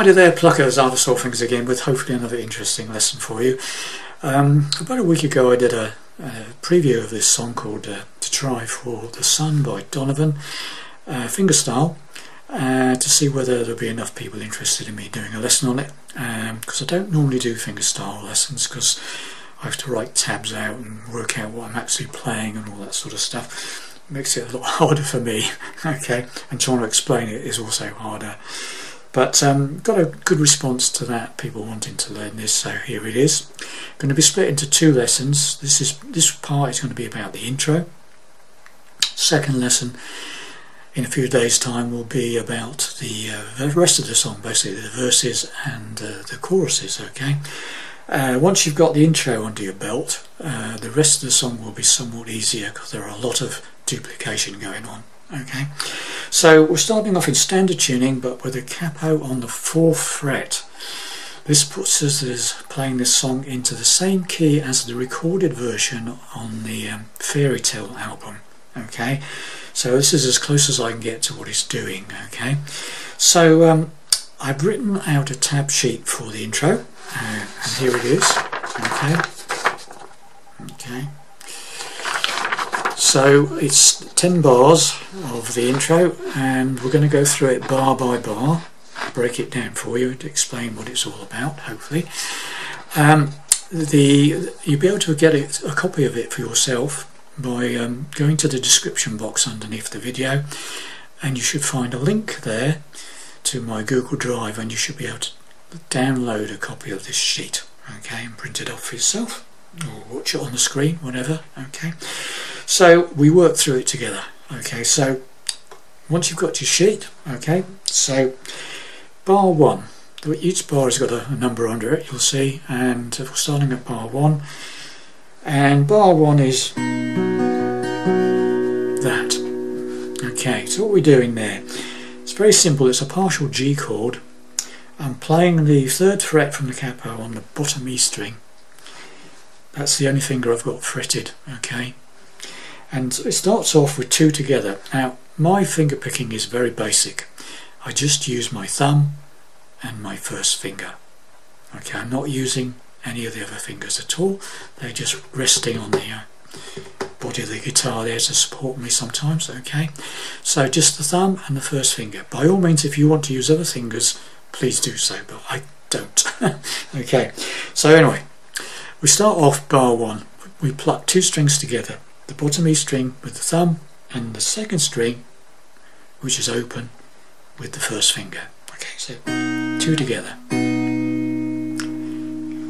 Hi there pluckers, Arthur Solfingers again with hopefully another interesting lesson for you. About a week ago I did a preview of this song called To Try for the Sun by Donovan, fingerstyle, to see whether there'll be enough people interested in me doing a lesson on it, because I don't normally do fingerstyle lessons because I have to write tabs out and work out what I'm actually playing and all that sort of stuff. It makes it a lot harder for me, okay, and trying to explain it is also harder. But got a good response to that, people wanting to learn this, so here it is. Going to be split into two lessons. This part is going to be about the intro. Second lesson in a few days' time will be about the rest of the song, basically the verses and the choruses, okay. Once you've got the intro under your belt, the rest of the song will be somewhat easier because there are a lot of duplication going on. Okay, so we're starting off in standard tuning but with a capo on the 4th fret. This puts us as playing this song into the same key as the recorded version on the Fairy Tale album. Okay, so this is as close as I can get to what it's doing. Okay, so I've written out a tab sheet for the intro, and here it is. Okay. So it's 10 bars of the intro, and we're going to go through it bar by bar, break it down for you to explain what it's all about, hopefully. You'll be able to get a copy of it for yourself by going to the description box underneath the video, and you should find a link there to my Google Drive, and you should be able to download a copy of this sheet, okay, and print it off for yourself or watch it on the screen, whatever. Okay, so we work through it together. Okay, so once you've got your sheet, okay, so bar 1, each bar has got a number under it, you'll see, and we're starting at bar 1, and bar 1 is that. Okay, so what we're doing there, it's very simple. It's a partial G chord. I'm playing the 3rd fret from the capo on the bottom E string. That's the only finger I've got fretted, okay, and it starts off with 2 together. Now my finger picking is very basic. I just use my thumb and my 1st finger. Okay, I'm not using any of the other fingers at all. They're just resting on the body of the guitar there to support me sometimes. Okay, so just the thumb and the 1st finger. By all means, if you want to use other fingers, please do so, but I don't. Okay, so anyway, we start off bar 1. We pluck 2 strings together, the bottom E string with the thumb and the 2nd string, which is open, with the 1st finger. Okay, so 2 together.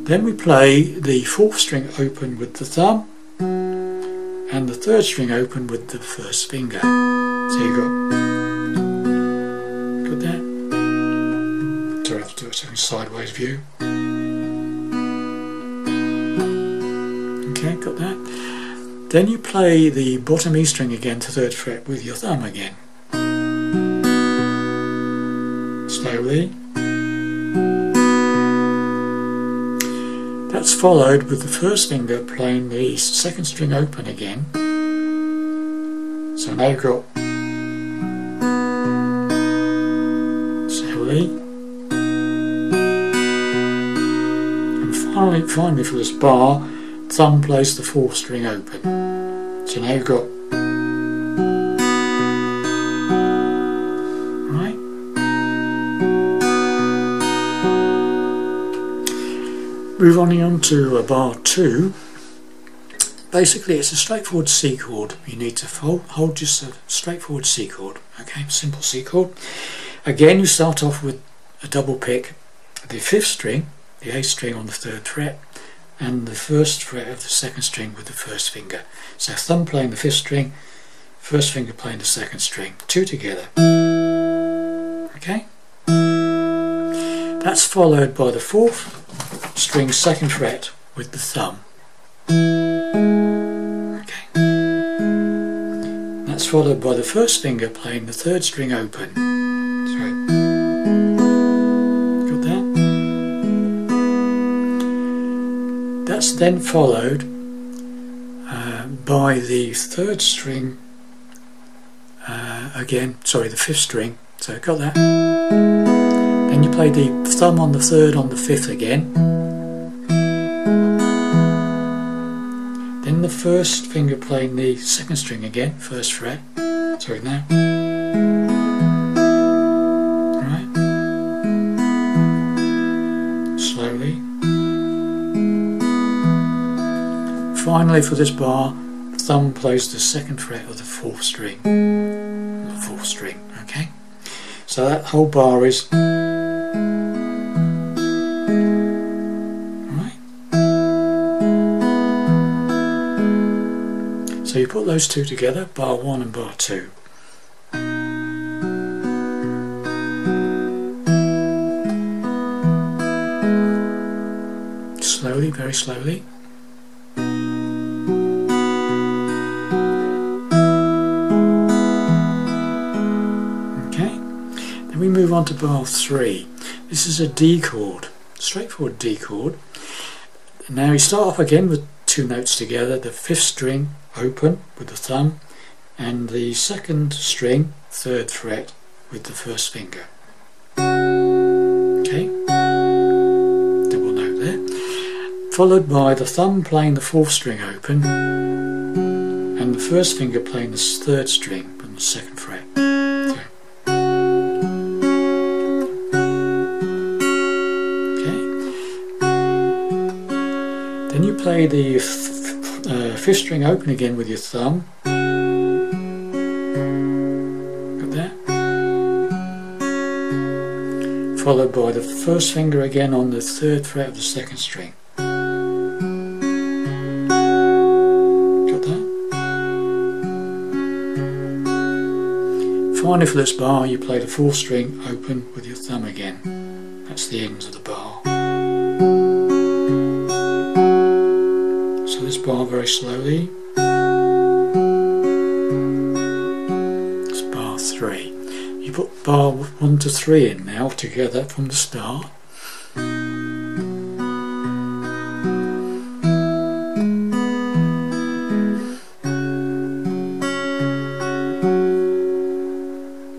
Then we play the 4th string open with the thumb and the 3rd string open with the 1st finger. So you got that? Sorry, I have to do it in sideways view. Okay, got that. Then you play the bottom E string again to 3rd fret with your thumb again. Slowly. That's followed with the 1st finger playing the 2nd string open again. So now you've got slowly. And finally for this bar, thumb plays the 4th string open. So now you've got, right? Move on to bar 2. Basically it's a straightforward C chord. You need to hold just a straightforward C chord. Okay, simple C chord. Again, you start off with a double pick, the 5th string, the A string on the 3rd fret, and the 1st fret of the 2nd string with the 1st finger. So thumb playing the 5th string, 1st finger playing the 2nd string, 2 together. Okay? That's followed by the 4th string 2nd fret with the thumb. Okay. That's followed by the 1st finger playing the 3rd string open. Sorry. Got that? That's then followed by the 3rd string again, sorry, the 5th string, so got that. Then you play play the thumb on the third on the fifth again. Then the first finger playing the second string again, first fret. Sorry, now. Right. Slowly. Finally, for this bar, the thumb plays the second fret of the fourth string. The fourth string, okay? So that whole bar is. So you put those two together, bar 1 and bar 2. Slowly, very slowly. Okay, then we move on to bar 3. This is a D chord, straightforward D chord. Now you start off again with 2 notes together, the 5th string open with the thumb and the 2nd string 3rd fret with the 1st finger. Okay, double note there, followed by the thumb playing the 4th string open and the 1st finger playing the 3rd string on the 2nd fret. Then you play the 5th string open again with your thumb. Got that? Followed by the 1st finger again on the 3rd fret of the 2nd string. Got that? Finally, for this bar, you play the 4th string open with your thumb again. That's the ends of the bar. So this bar very slowly. It's bar 3. You put bar 1 to 3 in now together from the start.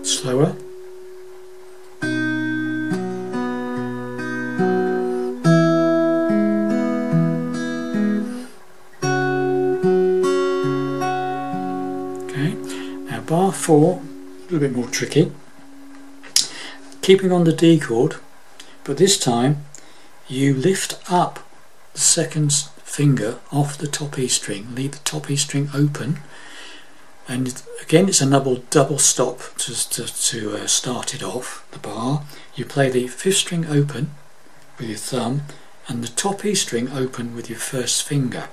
Slower. Bar 4, a little bit more tricky, keeping on the D chord, but this time you lift up the 2nd finger off the top E string, leave the top E string open, and again it's a double stop to start it off, the bar. You play the 5th string open with your thumb and the top E string open with your 1st finger,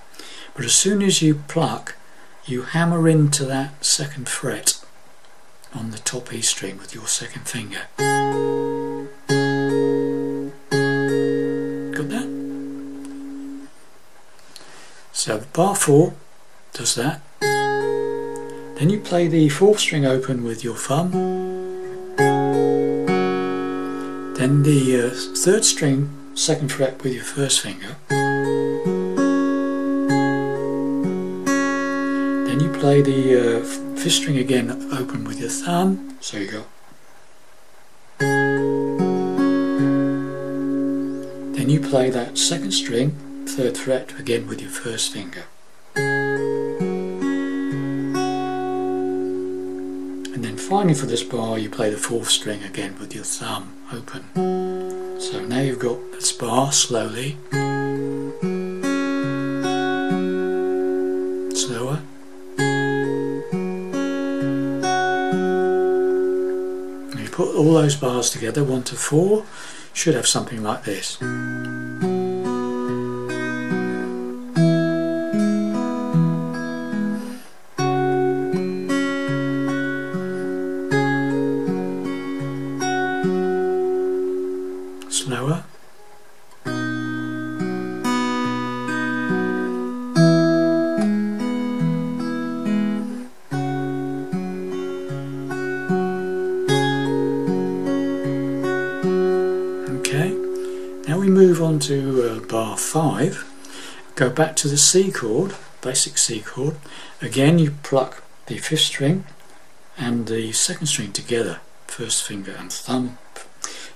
but as soon as you pluck, you hammer into that 2nd fret on the top E string with your 2nd finger. Got that? So bar 4 does that. Then you play the 4th string open with your thumb. Then the 3rd string 2nd fret with your 1st finger. Then you play the 5th string again open with your thumb, so you go. Then you play that 2nd string, 3rd fret again with your 1st finger. And then finally for this bar you play the 4th string again with your thumb open. So now you've got this bar slowly. Slower. Put all those bars together, 1 to 4, should have something like this. Slower. Now we move on to bar 5, go back to the C chord, basic C chord. Again you pluck the 5th string and the 2nd string together, 1st finger and thumb,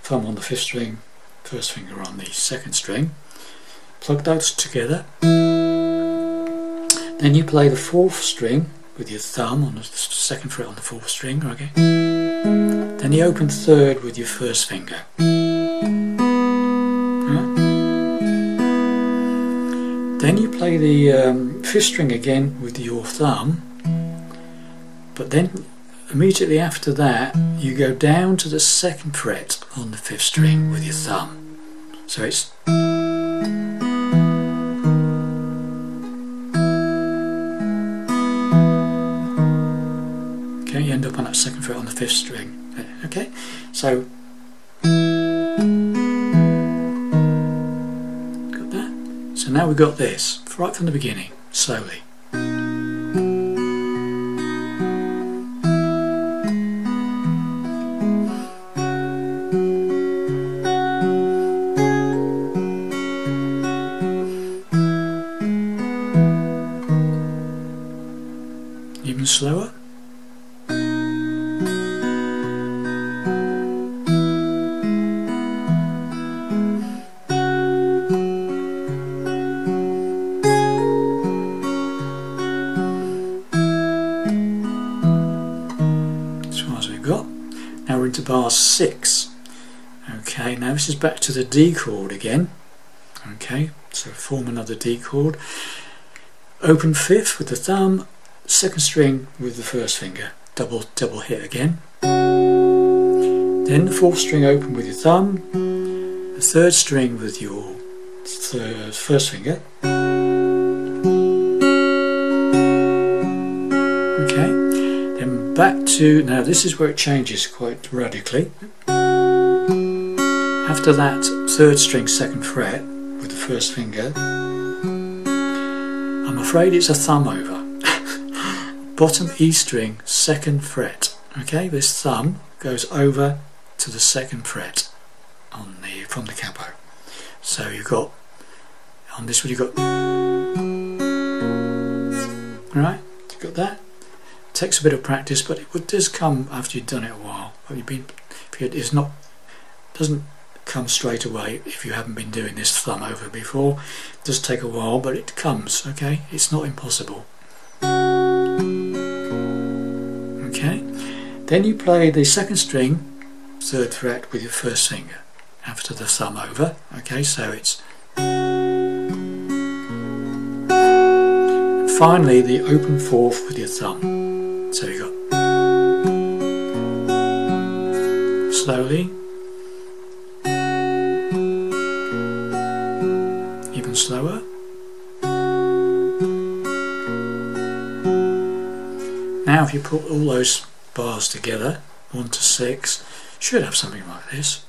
thumb on the 5th string, first finger on the 2nd string. Plug those together. Then you play the 4th string with your thumb on the 2nd fret on the 4th string, okay? Then the open 3rd with your 1st finger. Right? Then you play the 5th string again with your thumb, but then immediately after that you go down to the 2nd fret on the 5th string with your thumb. So it's okay, you end up on that 2nd fret on the 5th string. Okay, so got that. So now we've got this right from the beginning, slowly. Even slower. Now we're into bar 6. Okay, now this is back to the D chord again. Okay, so form another D chord. Open 5th with the thumb, 2nd string with the 1st finger. Double hit again. Then the 4th string open with your thumb, the 3rd string with your 1st finger. Okay. Back to, now this is where it changes quite radically. After that 3rd string 2nd fret with the 1st finger, I'm afraid it's a thumb over. Bottom E string 2nd fret. Okay, this thumb goes over to the 2nd fret on the from the capo. So you've got on this one you've got, alright, you've got that. Takes a bit of practice, but it does come after you've done it a while. Doesn't come straight away if you haven't been doing this thumb over before. It does take a while, but it comes. Okay, it's not impossible. Okay, then you play the 2nd string 3rd fret with your 1st finger after the thumb over. Okay, so it's finally the open 4th with your thumb. So you got slowly, even slower. Now if you put all those bars together, 1 to 6, should have something like this.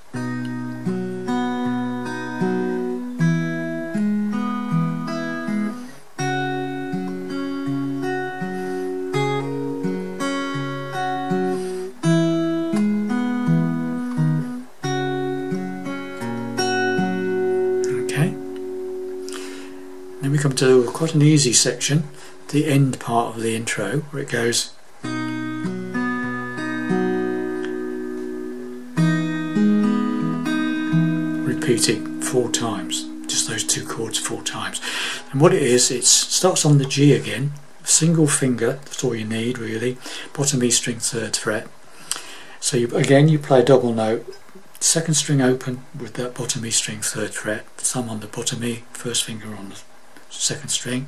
Then we come to quite an easy section, the end part of the intro, where it goes repeating 4 times, just those 2 chords 4 times. And what it is, it starts on the G again, single finger, that's all you need really, bottom E string 3rd fret. So you play a double note, 2nd string open with that bottom E string 3rd fret, thumb on the bottom E, 1st finger on the 2nd string.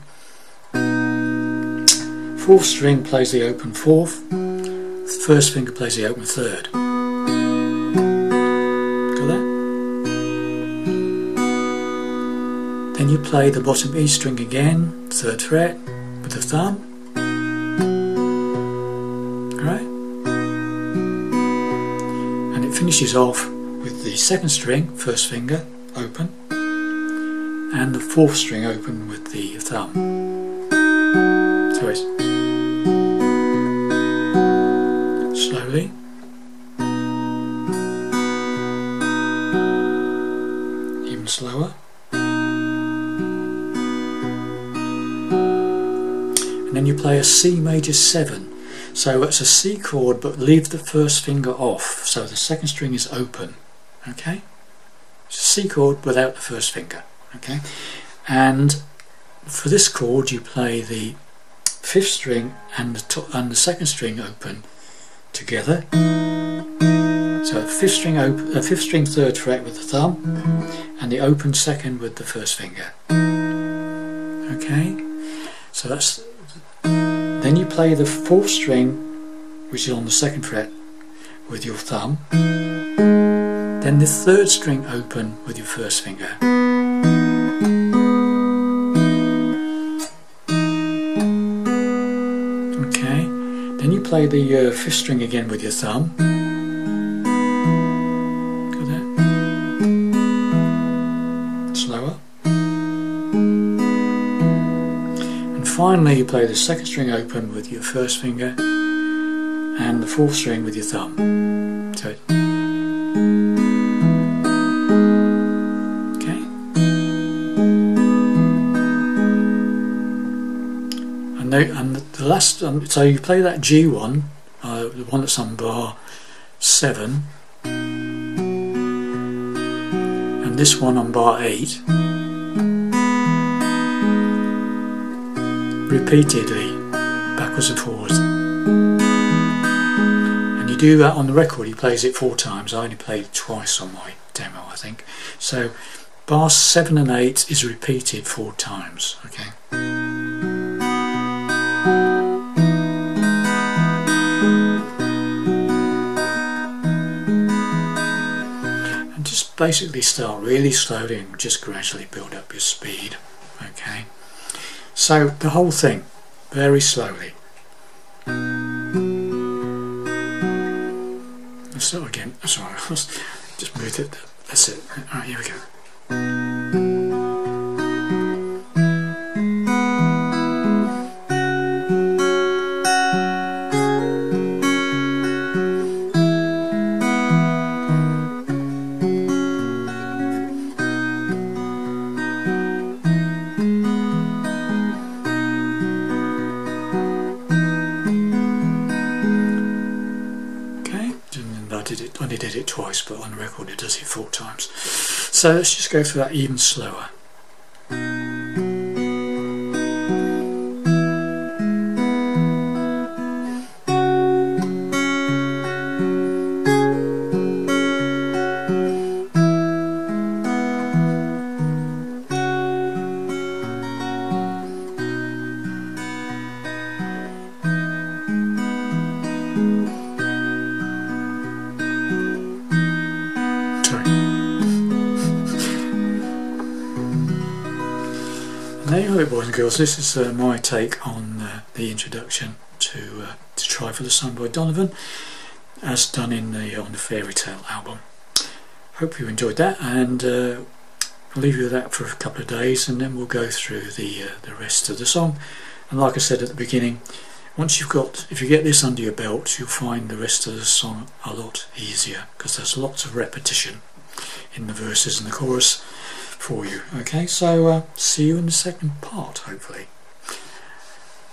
4th string plays the open 4th, 1st finger plays the open 3rd. Got that? Then you play the bottom E string again, 3rd fret with the thumb. Alright? And it finishes off with the 2nd string, 1st finger open, and the 4th string open with the thumb. So it's slowly, even slower, and then you play a C major 7. So it's a C chord, but leave the 1st finger off, so the 2nd string is open, Okay, it's a C chord without the first finger. Okay, and for this chord you play the 5th string and the 2nd string open together. So 5th string open, 5th string 3rd fret with the thumb, and the open 2nd with the 1st finger. Okay, so that's. Then you play the 4th string, which is on the 2nd fret, with your thumb. Then the 3rd string open with your 1st finger. Okay, then you play the 5th string again with your thumb. Got that? Slower. And finally you play the 2nd string open with your 1st finger and the 4th string with your thumb. So okay. And the last, so you play that G one, the one that's on bar 7, and this one on bar 8, repeatedly, backwards and forwards. And you do that on the record, he plays it 4 times. I only played it twice on my demo, I think. So bars 7 and 8 is repeated 4 times. Okay. And just basically start really slowly and just gradually build up your speed. Okay. So the whole thing, very slowly. Let's start again. Sorry, I just moved it. That's it. Alright, here we go. I only did it twice, but on the record it does it 4 times. So let's just go through that even slower. There you have it, boys and girls. This is my take on the introduction to Try for the Sun by Donovan, as done in on the Fairy Tale album. Hope you enjoyed that, and I'll leave you with that for a couple of days, and then we'll go through the rest of the song. And like I said at the beginning, once if you get this under your belt, you'll find the rest of the song a lot easier, because there's lots of repetition in the verses and the chorus for you. Okay, so see you in the second part, hopefully.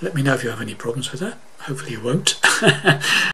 Let me know if you have any problems with that. Hopefully you won't.